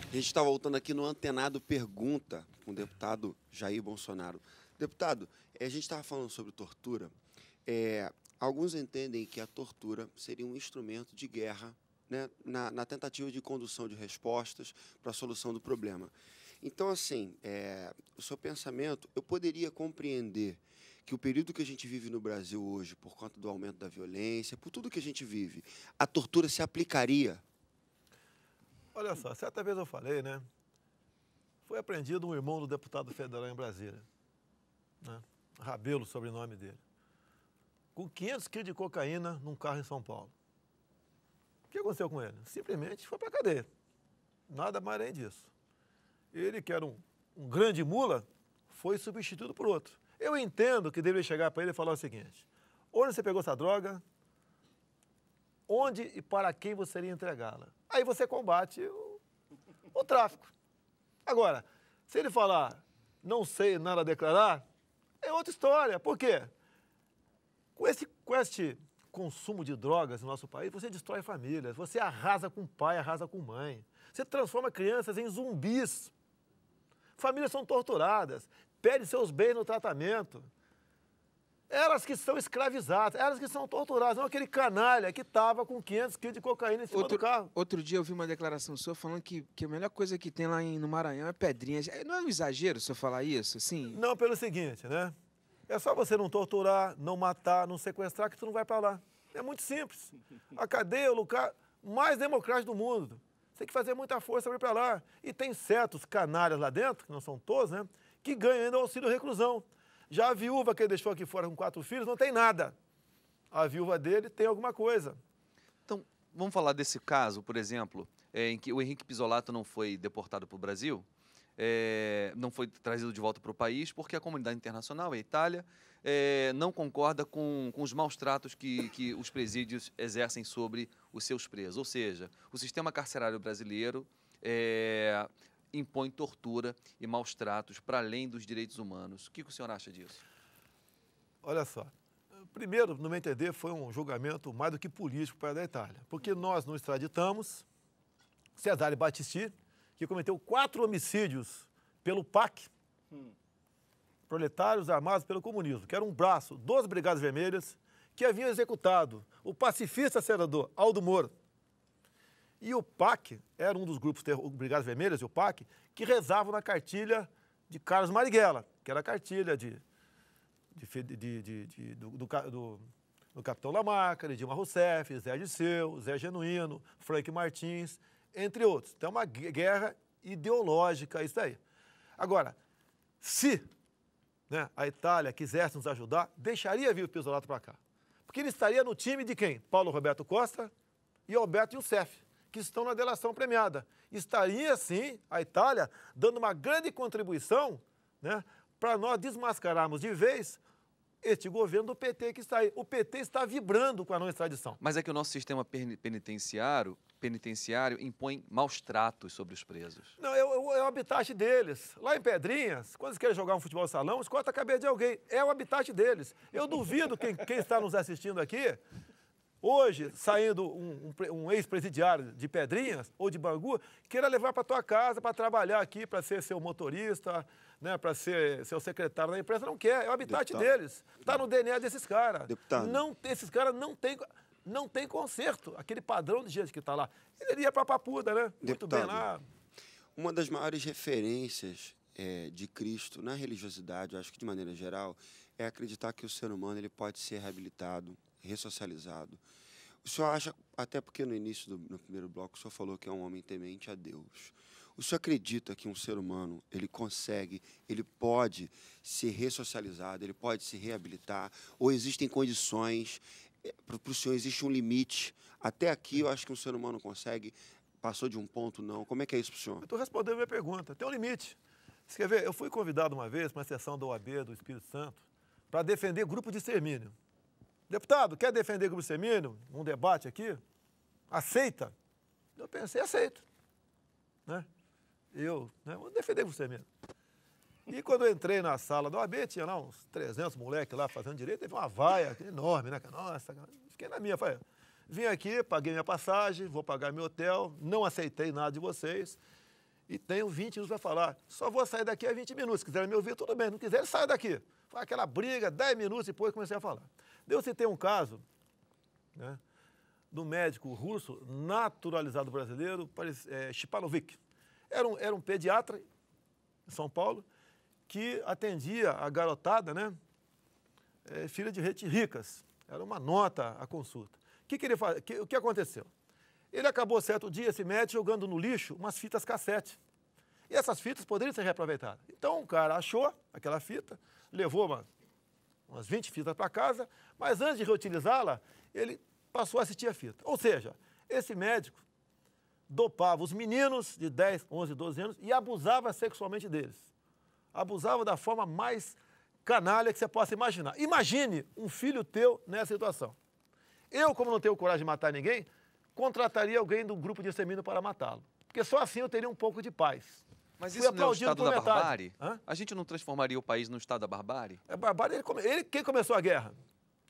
A gente está voltando aqui no Antenado Pergunta com o deputado Jair Bolsonaro. Deputado, a gente estava falando sobre tortura. Alguns entendem que a tortura seria um instrumento de guerra, né, na tentativa de condução de respostas para a solução do problema. Então, assim, o seu pensamento, eu poderia compreender que o período que a gente vive no Brasil hoje, por conta do aumento da violência, por tudo que a gente vive, a tortura se aplicaria? Olha só, certa vez eu falei, né? Foi apreendido um irmão do deputado federal em Brasília, né? Rabelo, sobrenome dele, com 500 quilos de cocaína num carro em São Paulo. O que aconteceu com ele? Simplesmente foi para a cadeia. Nada mais além disso. Ele, que era um grande mula, foi substituído por outro. Eu entendo que deveria chegar para ele e falar o seguinte: onde você pegou essa droga? Onde e para quem você iria entregá-la? Aí você combate o tráfico. Agora, se ele falar, não sei nada a declarar, é outra história. Por quê? Com este consumo de drogas no nosso país, você destrói famílias, você arrasa com pai, arrasa com mãe. Você transforma crianças em zumbis. Famílias são torturadas, perdem seus bens no tratamento. Elas que são escravizadas, elas que são torturadas, não aquele canalha que estava com 500 quilos de cocaína em cima do carro. Outro dia eu vi uma declaração sua falando que a melhor coisa que tem lá no Maranhão é pedrinhas. Não é um exagero o senhor falar isso, assim? Não, pelo seguinte, né? É só você não torturar, não matar, não sequestrar, que tu não vai para lá. É muito simples. A cadeia é o lugar mais democrático do mundo. Você tem que fazer muita força para ir para lá. E tem certos canalhas lá dentro, que não são todos, né? Que ganham ainda auxílio reclusão. Já a viúva que ele deixou aqui fora com 4 filhos não tem nada. A viúva dele tem alguma coisa. Então, vamos falar desse caso, por exemplo, em que o Henrique Pizzolatto não foi deportado para o Brasil, não foi trazido de volta para o país, porque a comunidade internacional, a Itália, não concorda com os maus tratos que os presídios exercem sobre os seus presos. Ou seja, o sistema carcerário brasileiro impõe tortura e maus tratos para além dos direitos humanos. O que o senhor acha disso? Olha só, primeiro, no meu entender, foi um julgamento mais do que político para a da Itália, porque nós não extraditamos Cesare Battisti, que cometeu 4 homicídios pelo PAC, Proletários Armados pelo Comunismo, que era um braço das Brigadas Vermelhas, que haviam executado o pacifista senador Aldo Moro. E o PAC era um dos grupos Brigadas Vermelhas e o PAC que rezavam na cartilha de Carlos Marighella, que era a cartilha do Capitão Lamarca, de Dilma Rousseff, Zé Dirceu, Zé Genuíno, Frank Martins, entre outros. Então é uma guerra ideológica isso aí. Agora, se, né, a Itália quisesse nos ajudar, deixaria vir o Pizzolatto para cá. Porque ele estaria no time de quem? Paulo Roberto Costa e Alberto Youssef, que estão na delação premiada. Estaria, sim, a Itália dando uma grande contribuição, né, para nós desmascararmos de vez este governo do PT que está aí. O PT está vibrando com a não extradição. Mas é que o nosso sistema penitenciário impõe maus tratos sobre os presos. Não, é o habitat deles. Lá em Pedrinhas, quando eles querem jogar um futebol de salão, eles cortam a cabeça de alguém. É o habitat deles. Eu duvido quem está nos assistindo aqui, hoje, saindo um ex-presidiário de Pedrinhas ou de Bangu, queira levar para tua casa para trabalhar aqui, para ser seu motorista, né, para ser seu secretário da empresa. Não quer, é o habitat deles. Está no DNA desses caras. Esses caras não tem conserto. Aquele padrão de gente que está lá. Ele iria para a Papuda, né? Muito bem lá. Uma das maiores referências de Cristo na religiosidade, eu acho que de maneira geral, é acreditar que o ser humano ele pode ser reabilitado, ressocializado. O senhor acha, até porque no primeiro bloco o senhor falou que é um homem temente a Deus. O senhor acredita que um ser humano, ele pode ser ressocializado, ele pode se reabilitar, ou existem condições, para o senhor existe um limite? Até aqui eu acho que um ser humano consegue, passou de um ponto, não. Como é que é isso para o senhor? Eu estou respondendo a minha pergunta. Tem um limite. Você quer ver? Eu fui convidado uma vez para uma sessão da OAB do Espírito Santo para defender grupo de extermínio. Deputado, quer defender grupo de extermínio? Um debate aqui? Aceita? Eu pensei, aceito. Né? Vou defender grupo de extermínio. E quando eu entrei na sala da OAB, tinha lá uns 300 moleques lá fazendo direito, teve uma vaia enorme, né? Nossa, fiquei na minha, falei, vim aqui, paguei minha passagem, vou pagar meu hotel, não aceitei nada de vocês. e tenho 20 minutos para falar. Só vou sair daqui a 20 minutos. Se quiserem me ouvir, tudo bem. Não quiserem, sai daqui. Foi aquela briga, 10 minutos depois comecei a falar. Eu citei um caso, né, do médico russo naturalizado brasileiro, Shipanovic. Era um pediatra em São Paulo que atendia a garotada, né, filha de gente ricas. Era uma nota a consulta. O que aconteceu? Ele acabou certo dia, esse médico, jogando no lixo umas fitas cassete. E essas fitas poderiam ser reaproveitadas. Então o cara achou aquela fita, levou umas 20 fitas para casa, mas antes de reutilizá-la, ele passou a assistir a fita. Ou seja, esse médico dopava os meninos de 10, 11, 12 anos e abusava sexualmente deles. Abusava da forma mais canalha que você possa imaginar. Imagine um filho teu nessa situação. Eu, como não tenho coragem de matar ninguém, contrataria alguém do grupo de extermínio para matá-lo. Porque só assim eu teria um pouco de paz. Mas Fui isso não é o aplaudido estado por da metade. barbárie? Hã? A gente não transformaria o país no estado da barbárie? É barbárie. Quem começou a guerra?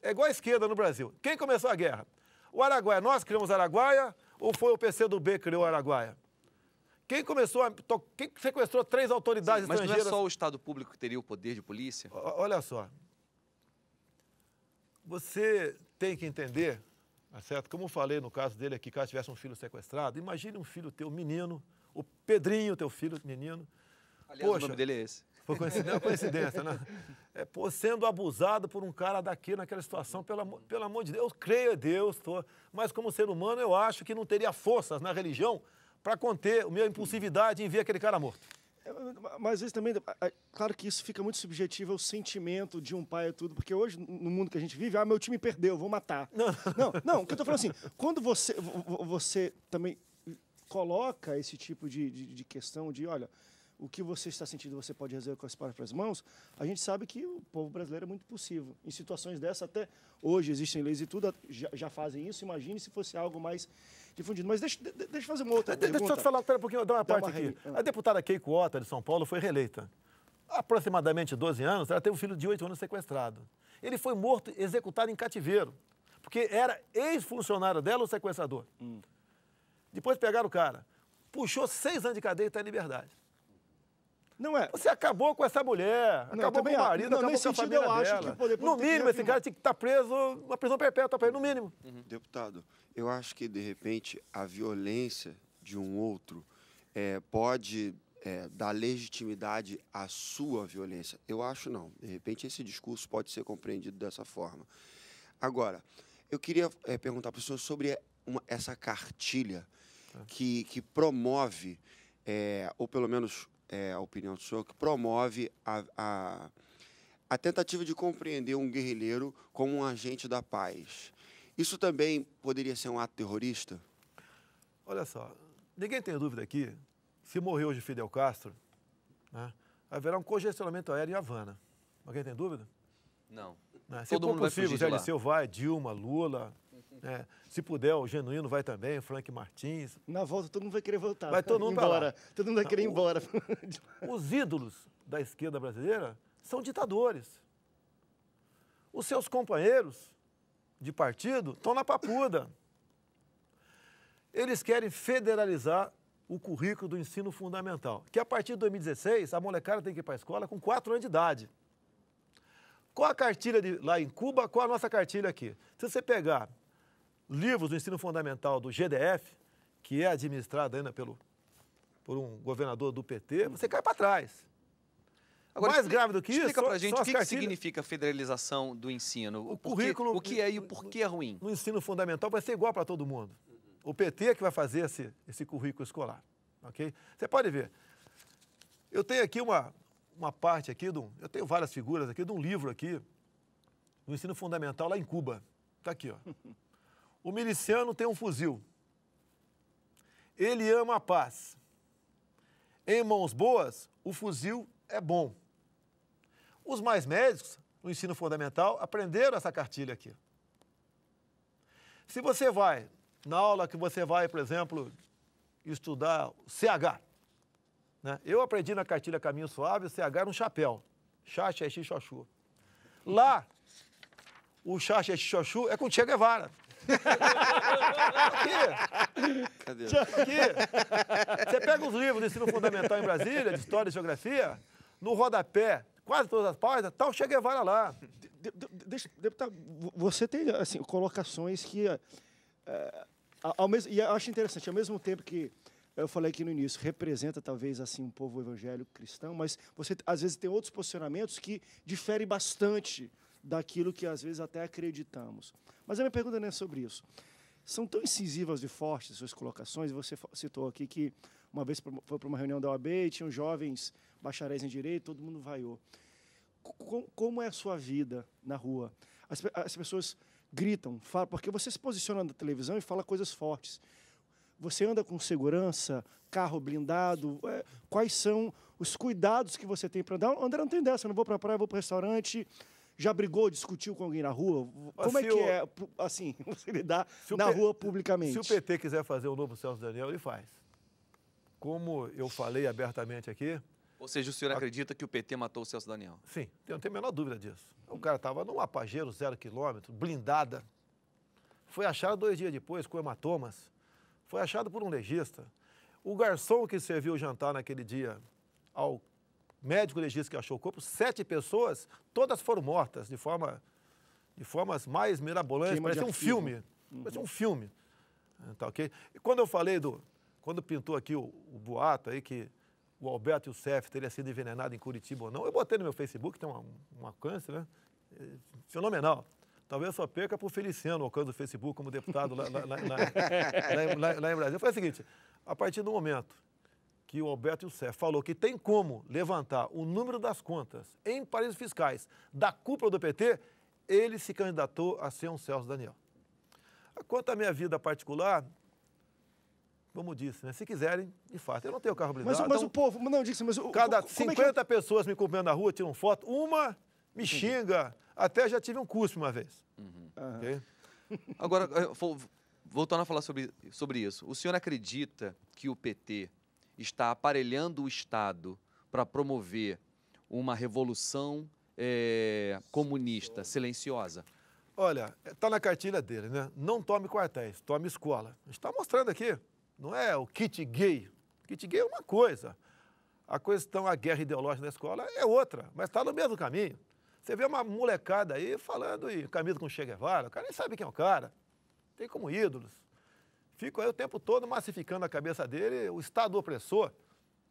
É igual a esquerda no Brasil. Quem começou a guerra? O Araguaia. Nós criamos Araguaia ou foi o PCdoB que criou Araguaia? Quem sequestrou 3 autoridades Sim, mas estrangeiras? não é só o Estado Público que teria o poder de polícia? Olha só. Você tem que entender, tá certo? Como eu falei no caso dele aqui, caso tivesse um filho sequestrado, imagine um filho teu, menino, o Pedrinho, teu filho, menino. Aliás, o nome dele é esse. Foi coincidência, né? Sendo abusado por um cara daqui naquela situação, pelo amor de Deus. Eu creio em Deus, mas como ser humano eu acho que não teria forças na religião para conter a minha impulsividade em ver aquele cara morto. Mas às vezes também, claro que isso fica muito subjetivo, é o sentimento de um pai e tudo, porque hoje, no mundo que a gente vive, meu time perdeu, vou matar. Não, o que eu tô falando assim, quando você também coloca esse tipo de questão de, olha, o que você está sentindo você pode resolver com as próprias mãos, a gente sabe que o povo brasileiro é muito possível. Em situações dessas, até hoje existem leis e tudo, já fazem isso, imagine se fosse algo mais difundido. Mas deixa eu fazer uma outra pergunta. Deixa eu te falar, espera um pouquinho, dar uma parte aqui. A deputada Keiko Otto, de São Paulo, foi reeleita. Há aproximadamente 12 anos, ela teve um filho de 8 anos sequestrado. Ele foi morto, executado em cativeiro, porque era ex-funcionário dela o sequestrador. Depois pegaram o cara, puxou 6 anos de cadeia e está em liberdade. Não é. Você acabou com essa mulher, acabou com o marido, acabou com a família dela. No mínimo, esse cara tinha que estar preso, uma prisão perpétua para ele, no mínimo. Deputado, eu acho que, de repente, a violência de um outro pode dar legitimidade à sua violência. Eu acho não. De repente, esse discurso pode ser compreendido dessa forma. Agora, eu queria perguntar para o senhor sobre essa cartilha que promove, ou pelo menos a opinião do senhor, que promove a tentativa de compreender um guerrilheiro como um agente da paz. Isso também poderia ser um ato terrorista? Olha só, ninguém tem dúvida aqui, se morrer hoje Fidel Castro, né, haverá um congestionamento aéreo em Havana. Alguém tem dúvida? Não. Se Todo for mundo vai possível, fugir Zé de lá. Dirceu vai, Dilma, Lula, se puder, o Genuíno vai também, Frank Martins. Na volta, todo mundo vai querer voltar. Vai todo mundo pra embora. lá. Todo mundo vai querer ir embora. Os ídolos da esquerda brasileira são ditadores. Os seus companheiros de partido estão na papuda. Eles querem federalizar o currículo do ensino fundamental, que a partir de 2016, a molecada tem que ir para a escola com 4 anos de idade. Qual a cartilha lá em Cuba, qual a nossa cartilha aqui? Se você pegar livros do ensino fundamental do GDF, que é administrado ainda por um governador do PT, você cai para trás. Agora, Mais grave do que isso, explica pra gente são o as que cartilhas. significa federalização do ensino. O currículo- O que é e o porquê é ruim? No ensino fundamental vai ser igual para todo mundo. O PT é que vai fazer esse currículo escolar. Okay? Você pode ver. Eu tenho aqui uma parte aqui, eu tenho várias figuras aqui, de um livro aqui, do ensino fundamental lá em Cuba. Está aqui, ó. O miliciano tem um fuzil. Ele ama a paz. Em mãos boas, o fuzil é bom. Os mais médicos, no ensino fundamental, aprenderam essa cartilha aqui. Se você vai, na aula que você vai, por exemplo, estudar o CH, né? Eu aprendi na cartilha Caminho Suave, o CH era um chapéu. Xaxa, Exi, Xoxu. Lá, o Xaxa, Exi, Xoxu é com Che Guevara. Cadê? Aqui. Você pega os livros de ensino fundamental em Brasília, de história e geografia, no rodapé, quase todas as páginas, tá o Che Guevara lá. Deputado, você tem assim, colocações que, e eu acho interessante, ao mesmo tempo que eu falei aqui no início, representa talvez assim um povo evangélico cristão, mas você às vezes tem outros posicionamentos que diferem bastante daquilo que às vezes até acreditamos. Mas a minha pergunta não é sobre isso. São tão incisivas e fortes suas colocações, você citou aqui que uma vez foi para uma reunião da OAB e tinham jovens bacharéis em direito, todo mundo vaiou. Como é a sua vida na rua? As pessoas gritam, falam, porque você se posiciona na televisão e fala coisas fortes. Você anda com segurança, carro blindado? Quais são os cuidados que você tem para andar? André não tem dessa, eu não vou para a praia, vou para o restaurante. Já brigou, discutiu com alguém na rua? Como é que é, assim, você lidar na rua publicamente? Se o PT quiser fazer o novo Celso Daniel, ele faz. Como eu falei abertamente aqui... Ou seja, o senhor acredita que o PT matou o Celso Daniel? Sim, eu não tenho a menor dúvida disso. O cara estava numa Pajero 0 km, blindada. Foi achado 2 dias depois com hematomas. Foi achado por um legista. O garçom que serviu o jantar naquele dia ao médico legista que achou o corpo, 7 pessoas, todas foram mortas de formas mais mirabolantes, parecia um filme. Parecia um filme. Tá, okay? E quando eu falei quando pintou aqui o boato aí que o Alberto Youssef teria sido envenenado em Curitiba ou não, eu botei no meu Facebook, tem um alcance, né? Fenomenal. Talvez eu só perca para o Feliciano, o alcance do Facebook, como deputado lá em Brasília. Foi o seguinte, a partir do momento que o Alberto Youssef falou que tem como levantar o número das contas em paraísos fiscais da cúpula do PT, ele se candidatou a ser um Celso Daniel. Quanto à minha vida particular, como disse, né? Se quiserem, de fato. Eu não tenho carro blindado. Mas o povo... Não, disse, mas cada 50 pessoas me cumprimentando na rua, tiram foto, uma me xinga. Até já tive um cuspe uma vez. Okay? Agora, voltando a falar sobre isso, o senhor acredita que o PT está aparelhando o Estado para promover uma revolução comunista silenciosa? Olha, está na cartilha dele, né? Não tome quartéis, tome escola. A gente está mostrando aqui. Não é o kit gay. O kit gay é uma coisa. A questão, a guerra ideológica na escola é outra, mas está no mesmo caminho. Você vê uma molecada aí falando em camisa com Che Guevara, o cara nem sabe quem é o cara. Tem como ídolos. Ficam aí o tempo todo massificando a cabeça dele o Estado opressor.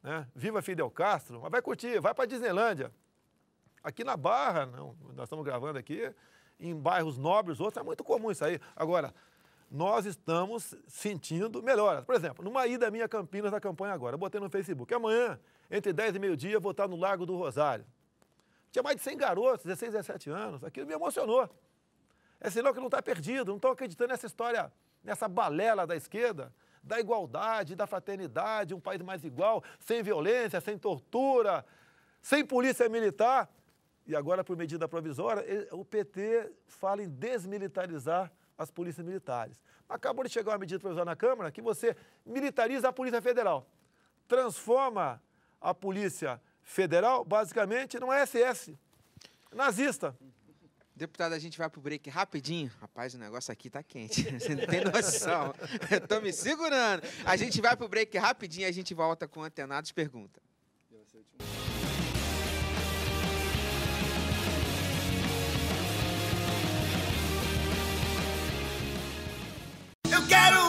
Né? Viva Fidel Castro, mas vai curtir, vai para a Disneylândia. Aqui na Barra, não, nós estamos gravando aqui, em bairros nobres, outros, é muito comum isso aí. Agora, nós estamos sentindo melhoras. Por exemplo, numa ida minha a Campinas na campanha agora, eu botei no Facebook, amanhã, entre 10 e meio-dia, eu vou estar no Largo do Rosário. Tinha mais de 100 garotos, 16, 17 anos, aquilo me emocionou. É sinal que não está perdido, não estão acreditando nessa história, nessa balela da esquerda, da igualdade, da fraternidade, um país mais igual, sem violência, sem tortura, sem polícia militar. E agora, por medida provisória, o PT fala em desmilitarizar as polícias militares. Acabou de chegar uma medida provisória na Câmara que você militariza a Polícia Federal. Transforma a Polícia Federal, basicamente, numa SS nazista. Deputado, a gente vai pro break rapidinho. Rapaz, o negócio aqui tá quente. Você não tem noção. Eu tô me segurando. A gente vai pro break rapidinho e a gente volta com Antenados Pergunta. Eu quero